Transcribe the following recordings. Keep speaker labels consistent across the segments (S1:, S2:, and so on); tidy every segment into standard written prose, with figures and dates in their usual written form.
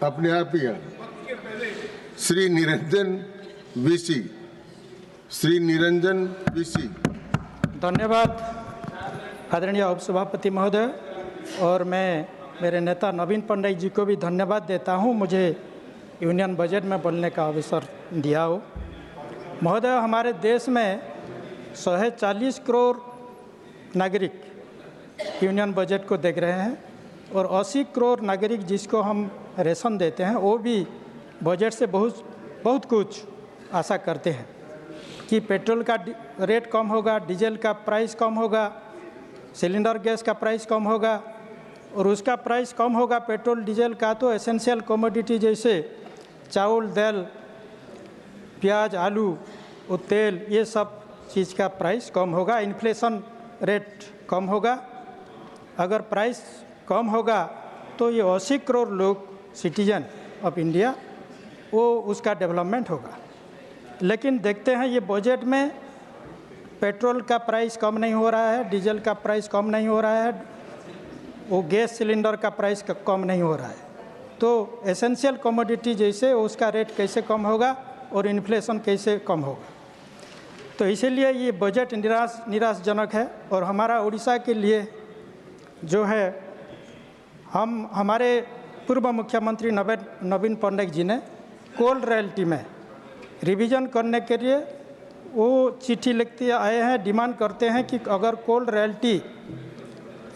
S1: अपने आप ही हैं। Shri Niranjan VC, Shri Niranjan VC.
S2: धन्यवाद आदरणीय उपसभापति महोदय, और मैं मेरे नेता नवीन पण्डित जी को भी धन्यवाद देता हूं, मुझे यूनियन बजट में बोलने का अवसर दिया हो। महोदय, हमारे देश में 140 करोड़ नागरिक यूनियन बजट को देख रहे हैं और 80 करोड़ नागरिक जिसको हम राशन देते हैं वो भी बजट से बहुत कुछ आशा करते हैं कि पेट्रोल का रेट कम होगा, डीजल का प्राइस कम होगा, सिलेंडर गैस का प्राइस कम होगा, और उसका प्राइस कम होगा पेट्रोल डीजल का तो एसेंशियल कमोडिटी जैसे चावल, दाल, प्याज, आलू और तेल, ये सब चीज़ का प्राइस कम होगा, इन्फ्लेशन रेट कम होगा। अगर प्राइस कम होगा तो ये 80 करोड़ लोग सिटीजन ऑफ इंडिया वो उसका डेवलपमेंट होगा। लेकिन देखते हैं ये बजट में पेट्रोल का प्राइस कम नहीं हो रहा है, डीजल का प्राइस कम नहीं हो रहा है, वो गैस सिलेंडर का प्राइस कम नहीं हो रहा है। तो एसेंशियल कमोडिटी जैसे उसका रेट कैसे कम होगा और इन्फ्लेशन कैसे कम होगा। तो इसीलिए ये बजट निराशाजनक है। और हमारा उड़ीसा के लिए जो है, हमारे पूर्व मुख्यमंत्री नवीन पण्डित जी ने कोल रॉयल्टी में रिवीजन करने के लिए वो चिट्ठी लिखते आए हैं, डिमांड करते हैं कि अगर कोल रॉयल्टी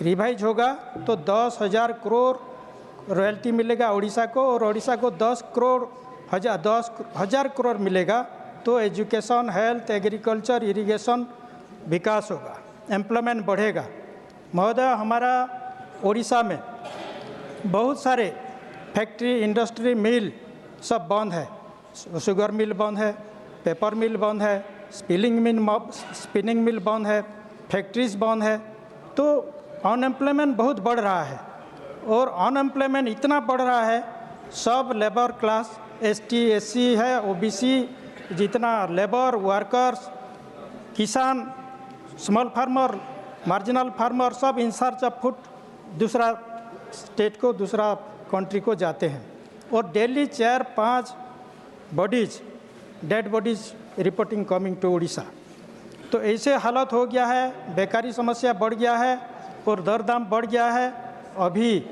S2: रिवाइज होगा तो 10,000 करोड़ रॉयल्टी मिलेगा उड़ीसा को, और उड़ीसा को 10,000 करोड़ मिलेगा तो एजुकेशन, हेल्थ, एग्रीकल्चर, इरिगेशन विकास होगा, एम्प्लॉयमेंट बढ़ेगा। महोदय, हमारा उड़ीसा में बहुत सारे फैक्ट्री, इंडस्ट्री, मिल सब बंद है। शुगर मिल बंद है, पेपर मिल बंद है, स्पिनिंग मिल बंद है, फैक्ट्रीज बंद है। तो अनएम्प्लॉयमेंट बहुत बढ़ रहा है, और अनएम्प्लॉयमेंट इतना बढ़ रहा है, सब लेबर क्लास, ST, SC है, OBC, जितना लेबर वर्कर्स, किसान, स्मॉल फार्मर, मार्जिनल फार्मर, सब इन सर्च ऑफ फूड दूसरा स्टेट को, दूसरा कंट्री को जाते हैं। और daily 4-5 bodies, dead bodies reporting coming to Orissa. तो ऐसे हालत हो गया है, बेकारी समस्या बढ़ गया है और दर दाम बढ़ गया है। अभी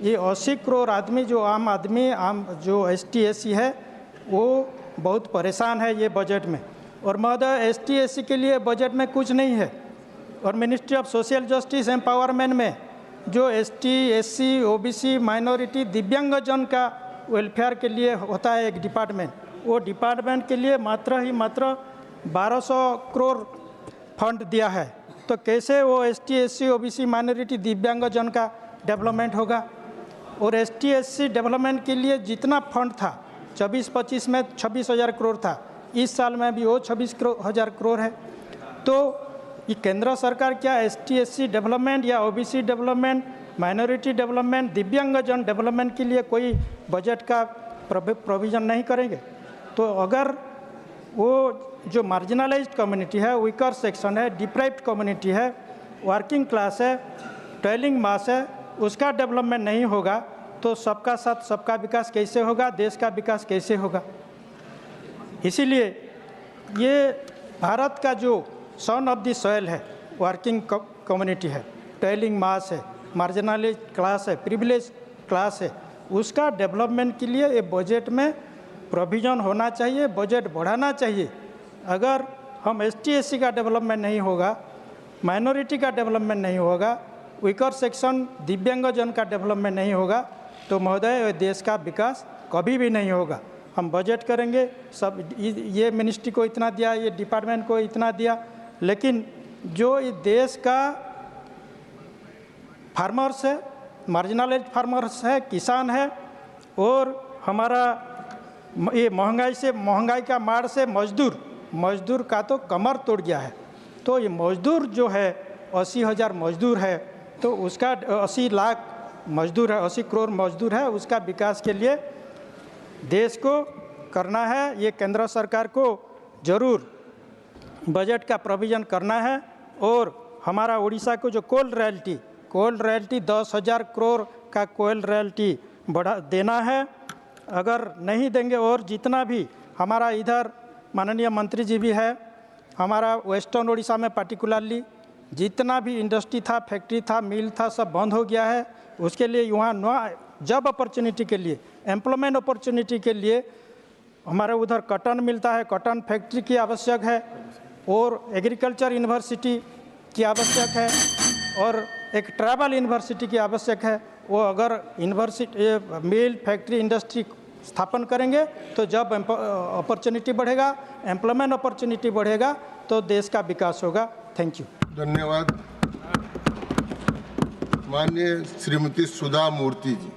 S2: ये 80 करोड़ आदमी जो आम जो ST, SC है वो बहुत परेशान है ये बजट में। और महोदय, ST, SC के लिए बजट में कुछ नहीं है। और ministry of social justice empowerment में जो ST, SC, OBC, माइनॉरिटी, दिव्यांगजन का वेलफेयर के लिए होता है एक डिपार्टमेंट, वो डिपार्टमेंट के लिए मात्र 1200 करोड़ फंड दिया है। तो कैसे वो ST, SC, OBC, माइनॉरिटी, दिव्यांगजन का डेवलपमेंट होगा? और ST, SC डेवलपमेंट के लिए जितना फंड था 24-25 में 26,000 करोड़ था, इस साल में भी वो 26,000 करोड़ है। तो ये केंद्र सरकार क्या ST, SC डेवलपमेंट या OBC डेवलपमेंट, माइनॉरिटी डेवलपमेंट, दिव्यांगजन डेवलपमेंट के लिए कोई बजट का प्रोविज़न नहीं करेंगे? तो अगर वो जो मार्जिनलाइज्ड कम्युनिटी है, वीकर सेक्शन है, डिप्राइव्ड कम्युनिटी है, वर्किंग क्लास है, टॉयलिंग मास है, उसका डेवलपमेंट नहीं होगा तो सबका साथ सबका विकास कैसे होगा, देश का विकास कैसे होगा? इसीलिए ये भारत का जो सन ऑफ द सॉइल है, वर्किंग कम्युनिटी है, टॉयलिंग मास है, मार्जिनलाइज्ड क्लास है, प्रिविलेज क्लास है, उसका डेवलपमेंट के लिए ये बजट में प्रोविज़न होना चाहिए, बजट बढ़ाना चाहिए। अगर हम ST, SC का डेवलपमेंट नहीं होगा, माइनॉरिटी का डेवलपमेंट नहीं होगा, वीकर सेक्शन, दिव्यांगजन का डेवलपमेंट नहीं होगा, तो महोदय देश का विकास कभी भी नहीं होगा। हम बजट करेंगे, सब ये मिनिस्ट्री को इतना दिया, ये डिपार्टमेंट को इतना दिया, लेकिन जो ये देश का फार्मर्स है, मार्जिनलाइज्ड फार्मर्स है, किसान है, और हमारा ये महंगाई का मार से मजदूर का तो कमर तोड़ गया है। तो ये मजदूर जो है 80,000 मजदूर है, तो उसका 80 लाख मजदूर है, 80 करोड़ मजदूर है, उसका विकास के लिए देश को करना है। ये केंद्र सरकार को जरूर बजट का प्रोविज़न करना है। और हमारा उड़ीसा को जो कोल रॉयल्टी 10,000 करोड़ का कोल रॉयल्टी बढ़ा देना है। अगर नहीं देंगे और जितना भी हमारा इधर माननीय मंत्री जी भी है, हमारा वेस्टर्न उड़ीसा में पर्टिकुलरली जितना भी इंडस्ट्री था, फैक्ट्री था, मिल था, सब बंद हो गया है। उसके लिए यहाँ नया जॉब अपॉर्चुनिटी के लिए, एम्प्लॉयमेंट अपॉर्चुनिटी के लिए हमारे उधर कॉटन मिलता है, कॉटन फैक्ट्री की आवश्यक है और एग्रीकल्चर यूनिवर्सिटी की आवश्यक है और एक ट्राइबल यूनिवर्सिटी की आवश्यक है। वो अगर यूनिवर्सिटी, मिल, फैक्ट्री, इंडस्ट्री स्थापन करेंगे तो जॉब अपॉर्चुनिटी बढ़ेगा, एम्प्लॉयमेंट अपॉर्चुनिटी बढ़ेगा, तो देश का विकास होगा। Thank you.
S1: धन्यवाद। माननीय श्रीमती सुधा मूर्ति जी।